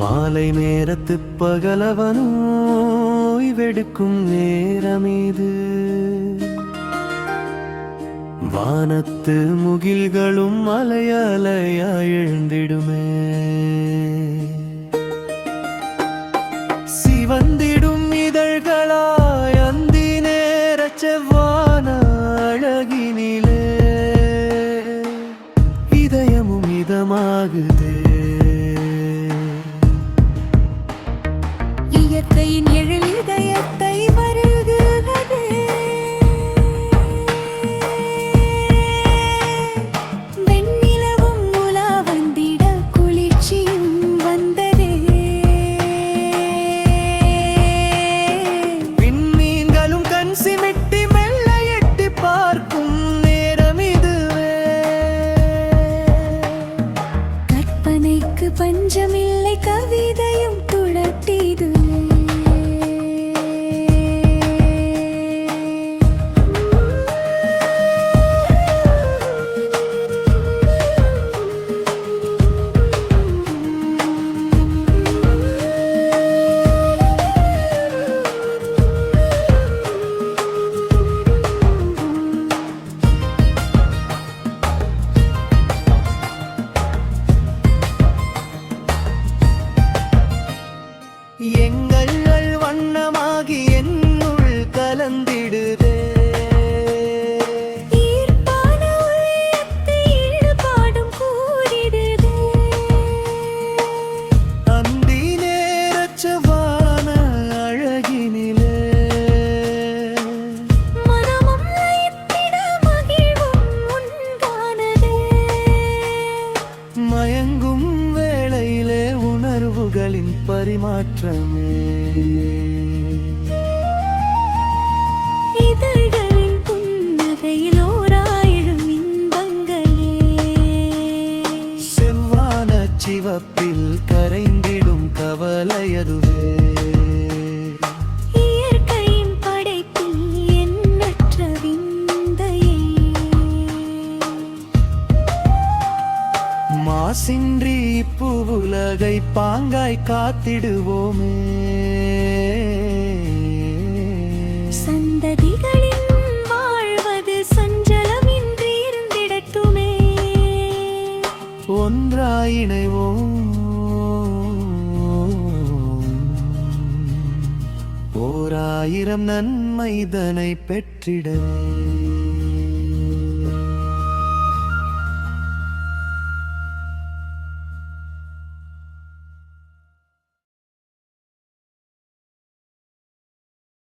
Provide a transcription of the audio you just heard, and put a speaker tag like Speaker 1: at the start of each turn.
Speaker 1: மாலை நேரத்து பகலவனோய் வெடுக்கும் நேரமீது வானத்து முகில்களும் அலையலையா எழுந்திடுமே சிவந்திடும் இதழ்களாய் அந்தி நேர செவ்வான அழகினிலே இதயமும் இதமாகுதே
Speaker 2: இயற்கையின் எழில் இதயத்தை வருகிறது வெண்ணிலவும் உலா வந்திட குளிர்ச்சியும் வந்ததே
Speaker 1: விண்மீன்களும் கண் சிமிட்டி மெல்ல எட்டி பார்க்கும் நேரம் இதுவே
Speaker 2: கற்பனைக்கு பஞ்சமில்லை கவிதையும் துளத்திது
Speaker 1: எங்கள் வண்ணமாகி என்னுள் கலந்திடுதே
Speaker 2: ஈர்ப்பான உள்ளத்தை ஈடுபாடும் கூறிடுதே
Speaker 1: அந்தி நேரச் செவ்வான அழகினிலே
Speaker 2: மனமும் லயித்திட மகிழ்வும் உண்டானதே
Speaker 1: மயங்கும் வேளையிலே உணர்வுகளின் பரிமாற்றமே
Speaker 2: இதழ்களின் புன்னகையில் ஓராயிரம் இன்பங்களே
Speaker 1: செவ்வான சிவப்பில் கரைந்திடும் கவலையதுவே
Speaker 2: இயற்கையின் படைப்பில் எண்ணற்ற விந்தையே
Speaker 1: மாசின்றி பூவுலகை பாங்காய் காத்திடுவோமே
Speaker 2: சந்ததிகளின் வாழ்வது சஞ்சலமின்றி இருந்திடட்டுமே
Speaker 1: ஒன்றாய் இணைவோம் ஓராயிரம் நன்மைதனை பெற்றிடவே